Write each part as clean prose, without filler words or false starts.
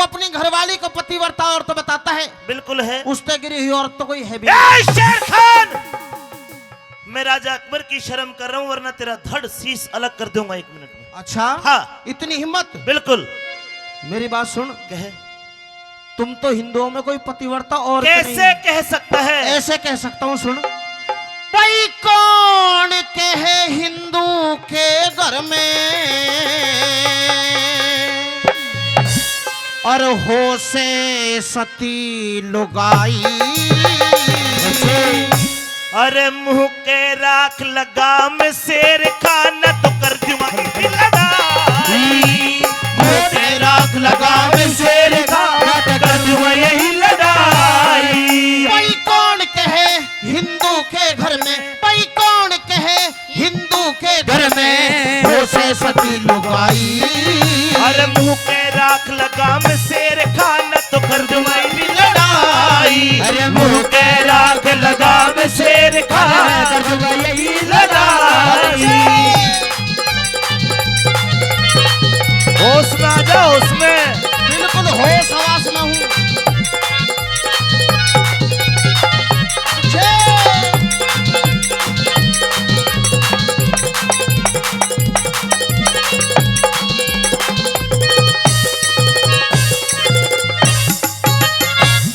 अपनी घरवाली को पतिव्रता औरत तो बताता है, बिल्कुल है। उस पे गिरी हुई औरत तो कोई है भी। शेर खान, मैं राजा अकबर की शर्म कर रहा हूं, वरना तेरा धड़ शीश अलग कर दूंगा 1 मिनट में। अच्छा हाँ, इतनी हिम्मत? बिल्कुल। मेरी बात सुन, कहे तुम तो हिंदुओं में कोई पतिव्रता और कैसे कह सकता है? ऐसे कह सकता हूँ, सुन। भाई कौन कहे हिंदू के घर में और हो से सती लुगाई, अरे मुंह के राख लगाम शेर खान तो कर दूंगा लड़ाई, मुंह के राख लगाम शेर खान तो कर दूंगा यही लड़ाई। भाई कौन कहे हिंदू के घर में, भाई कौन कहे हिंदू के घर में हो से सती लुगाई, अरे मुंह के राख लगाम शेर खान तो कर दूंगा लड़ाई, अरे मुंह के राख लगाम शेर खान कर दूंगा यही लड़ाई। होश में आ जाओ, उसमें बिल्कुल होश हवास में हूँ।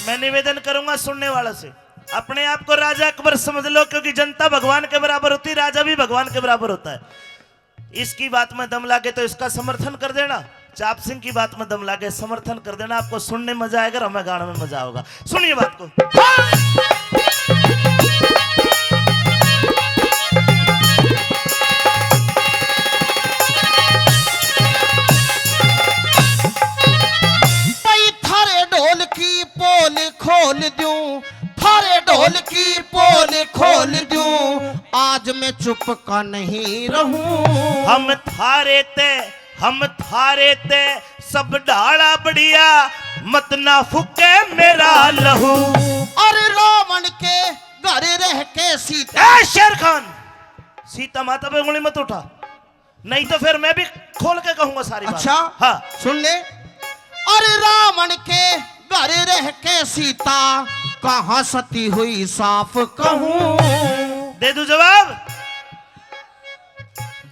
मैं निवेदन करूंगा सुनने वाला से, अपने आप को राजा अकबर समझ लो, क्योंकि जनता भगवान के बराबर होती है, राजा भी भगवान के बराबर होता है। इसकी बात में दम लागे तो इसका समर्थन कर देना, चाप सिंह की बात में दम लागे समर्थन कर देना। आपको सुनने मजा आएगा और हमें गाने में मजा होगा। सुनिए बात को। भाई थारे ढोल की पोल खोल दूं, थारे ढोल की पोल खोल दूं, आज मैं चुप का नहीं रहूं। हम थारे ते सब डाला बढ़िया, मत ना फुके मेरा लहू। और रावण के घर रह के सीता, शेर खान, सीता माता पे उंगली मत उठा, नहीं तो फिर मैं भी खोल के कहूंगा सारी बात। अच्छा हाँ, सुन ले। और रावण के घर रह के सीता कहाँ सती हुई साफ कहूं। दे दूं जवाब?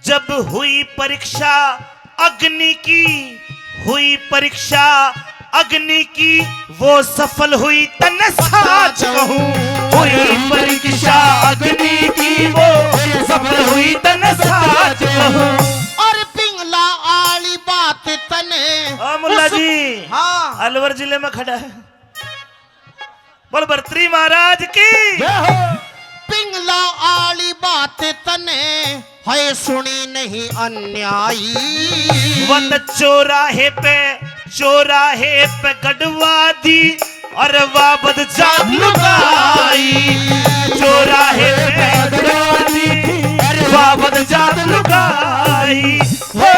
जब हुई परीक्षा अग्नि की, हुई परीक्षा अग्नि की, वो सफल हुई तन साच कहूं। हुई परीक्षा अग्नि की, वो सफल हुई तन साच कहूं। और पिंगला आली बात तने मुल्ला जी, हाँ अलवर जिले में खड़ा है, बोल बर्तरी महाराज की। पिंगला आली बात तने है सुनी नहीं अन्यायी। वत चौराहे पे गढ़वा दी, और वाबद जात लुगाई। चौराहे पे गढ़वा दी, और वाबद जात लुगाई। हो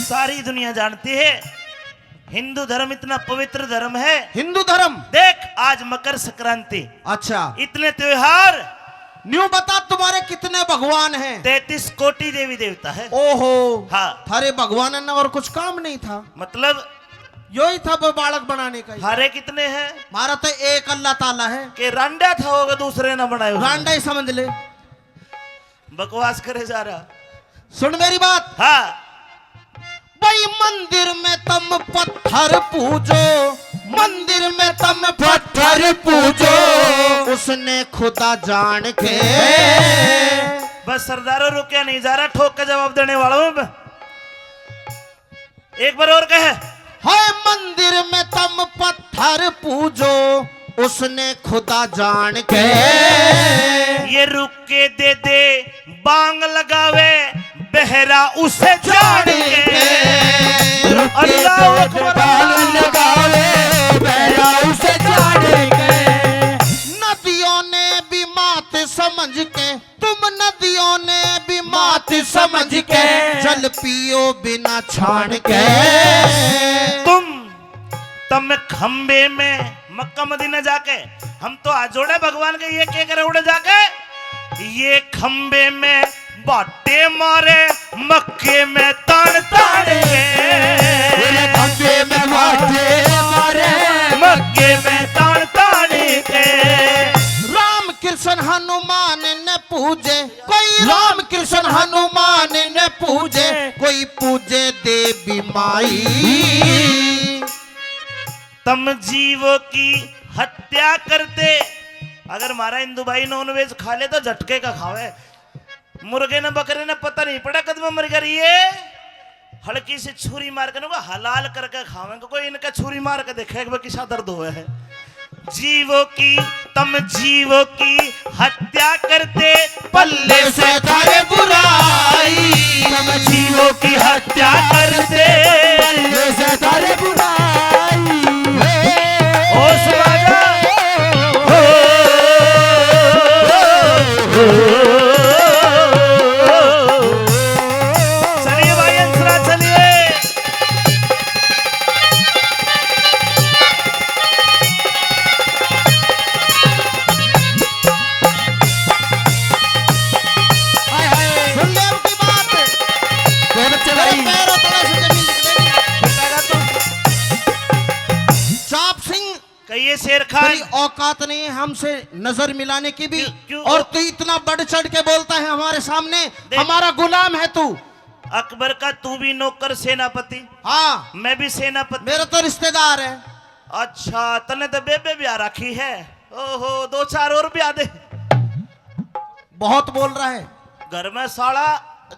सारी दुनिया जानती है हिंदू धर्म इतना पवित्र धर्म है। हिंदू धर्म देख, आज मकर संक्रांति, अच्छा इतने त्योहार, न्यू बता तुम्हारे कितने भगवान हैं? 33 कोटि देवी देवता है। ओहो हाँ, थारे भगवान ने और कुछ काम नहीं था, मतलब यो ही था वो बालक बनाने का। हारे कितने हैं? हमारा तो एक अल्लाह ताला है। कि रांडा था होगा दूसरे ना बनाए होगा। रांडा ही समझ ले, बकवास करे जा रहा। सुन मेरी बात। हाँ, भाई मंदिर में तुम पत्थर पूजो, मंदिर में तुम पत्थर पूजो, उसने खुदा जान के। बस सरदारों रुकिया नहीं जा रहा, ठोक के जवाब देने वाला हूं मैं। एक बार और कहे। है मंदिर में तुम पत्थर पूजो, उसने खुदा जान के। ये रुक के दे दे बांग लगावे, बहरा उसे जान के। अल्लाह अकबर लगावे, बहरा उसे जान के। नदियों ने भी मात समझ के, तुम नदियों ने भी मात समझ के, जल पियो बिना छान के। तुम खंबे में मक्का मदीना जाके, हम तो आज जोड़े भगवान के, ये क्या करे उड़े जाके, ये खंबे में बाटे मारे, मक्के में तान ताने, खंबे में बाटे मारे, मक्के में तान ताने के। राम कृष्ण हनुमान ने पूजे, कोई राम कृष्ण हनुमान ने पूजे, कोई पूजे देवी माई। तुम जीवों की हत्या करते, अगर हमारा हिंदू भाई नॉनवेज खा ले तो झटके का खावे, मुर्गे ने बकरे ने पता नहीं पड़ा कद में मर गई, ये हल्की से छुरी मार के ना हलाल करके खावेंगे, कोई इनका छुरी मार के देखेगा किसा दर्द हुआ है। तुम जीवों की हत्या करते, पल्ले से तारे बुराई, तुम जीवों की हत्या करते, पल्ले से तारे बुराई। होश राजा, चलिए भाई अंसरा चलिए। सुन ले उनकी बात, पैरों तले से जमीन निकलेगी। चाप सिंह, कहिए शेर तेरी खान, औकात नहीं है हमसे नजर मिलाने की भी, क्यों? और तू इतना बढ़ चढ़ के बोलता है हमारे सामने, हमारा गुलाम है तू। अकबर का तू भी नौकर सेनापति, हाँ, मैं भी सेनापति। मेरा तो रिश्तेदार है। अच्छा तने तो बेबे भी आ रखी है, ओहो 2-4 और भी आ दे। बहुत बोल रहा है।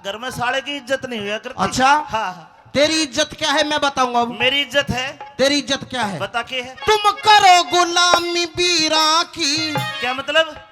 घर में साले की इज्जत नहीं हुआ करती। अच्छा? हाँ, तेरी इज्जत क्या है मैं बताऊंगा अब। मेरी इज्जत है, तेरी इज्जत क्या है बता के है। तुम करो गुलामी बीरा की। क्या मतलब?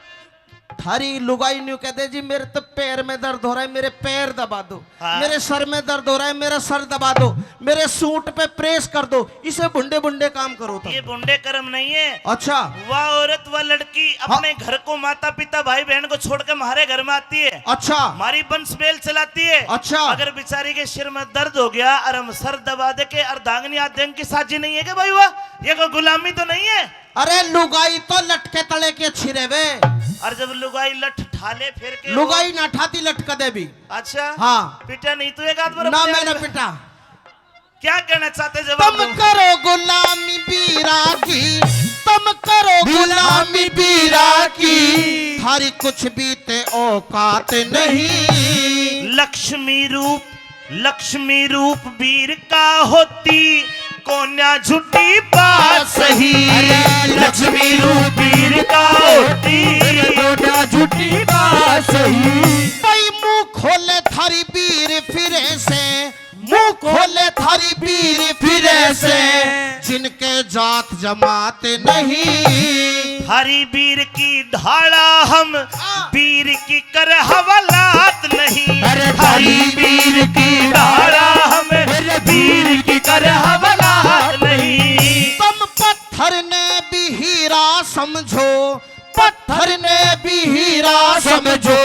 थारी लुगाई न्यू कहते जी मेरे तो पैर में दर्द हो रहा है, मेरे पैर दबा दो। हाँ। मेरे सर में दर्द हो रहा है, मेरा सर दबा दो। मेरे सूट पे प्रेस कर दो। इसे बुंडे बुंडे काम करो ये तुम। बुंडे कर्म नहीं है। अच्छा, वह औरत वह लड़की अपने घर को, माता पिता भाई बहन को छोड़ के हमारे घर में आती है, अच्छा, हमारी वंश बेल चलाती है। अच्छा। अगर बेचारी के सिर में दर्द हो गया और हम सर दबा दे के अर्धांगनी आद्यंग की साजी नहीं है क्या भाई? वह ये कोई गुलामी तो नहीं है। अरे लुगाई तो लटके तले के छिरे वे। और जब लुगाई लठ ठाले फिर के लुगाई ना ठाती लटका दे भी। अच्छा हाँ। पिटा नहीं तू एक आध बार ना अपने मैंने आप- पिटा। क्या कहना चाहते जवाब तुम दो। करो गुलामी बीरा की, तुम करो गुलामी बीरा की। थारी कुछ बीते औकात नहीं। लक्ष्मी रूप वीर का होती, कोन्या झूठी बात सही। लक्ष्मी रूप वीर का होती, कोन्या झूठी बात सही। भाई मुंह खोले थारी वीर फिरे से, मुंह खोले थारी वीर फिरे से। जिनके जात जमात नहीं। हरी वीर की ढाला हम, वीर की कर हवालात नहीं। हरी वीर की ढाला हम, वीर की कर हवालात नहीं। तुम पत्थर ने भी हीरा समझो, पत्थर ने भी हीरा समझो।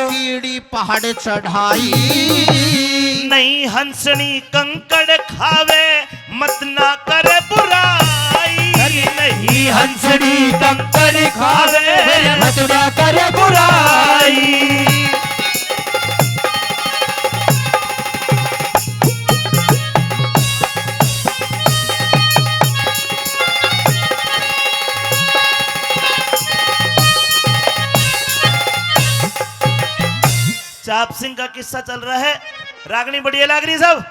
कीड़ी पहाड़ चढ़ाई नहीं हंसनी कंकड़ खावे, मत ना कर बुराई। नहीं हंसनी कंकड़ खावे, मत ना कर बुराई। चाप सिंह का किस्सा चल रहा है, रागनी बढ़िया लाग रही सब।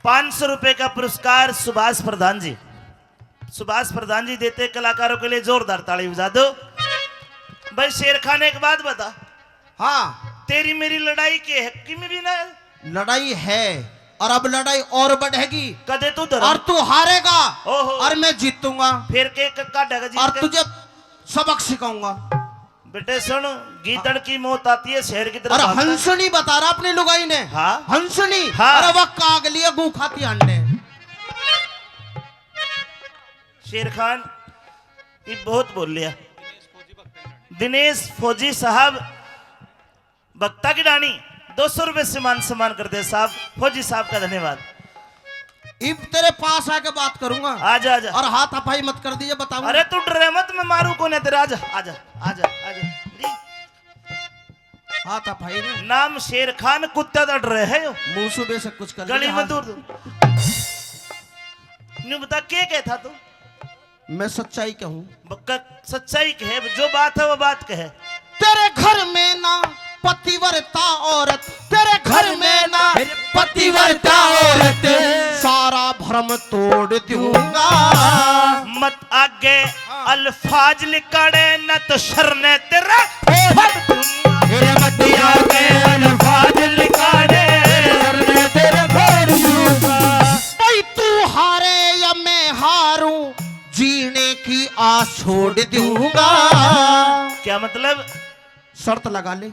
500 रुपए का पुरस्कार सुभाष प्रधान जी, सुभाष प्रधान जी देते कलाकारों के लिए, जोरदार ताली बजा दो भाई। शेर खान एक बात बता, हाँ, तेरी मेरी लड़ाई के हक्की में भी ना लड़ाई है और अब लड़ाई और बढ़ेगी। कदे तू और तू हारेगा ओहो। और मैं जीतूंगा फिर के काटेगा जीत और के। तुझे सबक सिखाऊंगा। बेटे सुन, गीदड़ की मौत आती है शेर की तरफ अरे भागता है। हंसनी बता रहा अपनी लुगाई ने। हाँ। हंसनी। हाँ। अरे वह काग लिया गू खाती अंडे। शेर खान ये बहुत बोल लिया, दिनेश फौजी साहब बक्ता की डाणी 200 रुपए से मान सम्मान कर दे साहब। फौजी साहब का धन्यवाद। इब तेरे पास आके बात करूंगा। आजा आजा। और हाथ अफाई मत कर दीजिए, बताऊंगा। अरे तू डरे मत, मैं मारू कौन है तेरा। आजा आजा आजा आजा। हाथ अफाई ने नाम शेर खान, कुत्ता तो डरे है यो। मुंह सुबह से कुछ कर गली लिया, में हाथ- दूर न्यू बता क्या कहता तू। मैं सच्चाई कहूँ। बक्का सच्चाई कहे, जो बात है वो बात कहे। तेरे घर में ना पतिव्रता औरत, तेरे घर में ना पतिव्रता औरत, सारा भ्रम तोड़ दूंगा। मत आगे अल्फाज लिखाड़े न तो शरने तेरा फट दूंगा। मत आगे अल्फाज लिखाड़े शरने तेरे फोड़ दूंगा। भाई तू हारे या मैं हारूं, जीने की आस छोड़ दूंगा। क्या मतलब? शर्त लगा ले।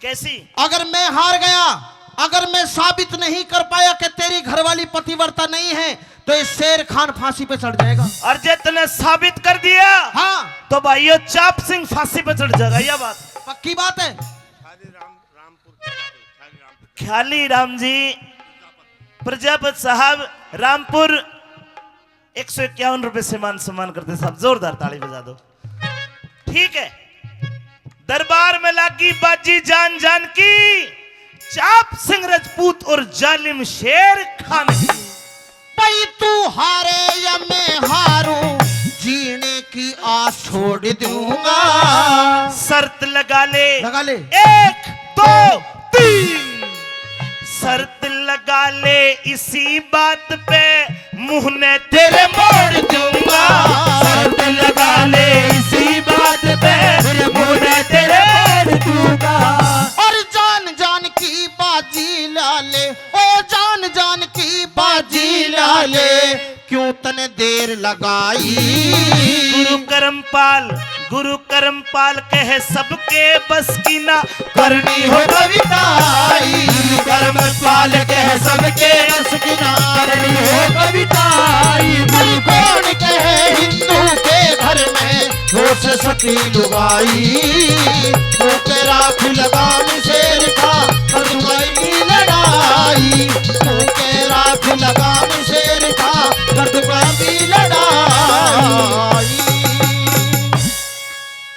कैसी? अगर मैं हार गया, अगर मैं साबित नहीं कर पाया कि तेरी घरवाली पतिव्रता नहीं है, तो ये शेर खान फांसी पे चढ़ जाएगा। और जे तूने साबित कर दिया हाँ तो भाइयों चाप सिंह फांसी पे चढ़ जाएगा। यह बात पक्की बात है। ख्याली राम जी प्रजापति साहब रामपुर 151 रुपए से मान सम्मान करते साहब। जोरदार ताली बजा दो। ठीक है, दरबार में लागी बाजी जान जान की, चाप सिंह राजपूत और जालिम शेर खान की। भाई तू हारे या मैं हारूं, जीने की आस छोड़ दूंगा। शर्त लगा ले। लगा ले। 1 2 3 शर्त लगा ले, इसी बात पे मुंह ने तेरे मोड़ दूंगा। शर्त लगा ले, इसी बात पे मुंह ने तेरे मोड़ दूंगा। और जान जान की बाजी लाले, ओ जान जान की बाजी लाले, क्यों तने देर लगाई। गुरु करमपाल कहे सबके बस की ना करनी हो कविताई। करमपाल कहे सबके बस की ना करनी हो कविताई। कोई कौन कहे हिंदू के घर में हो सती लुगाई।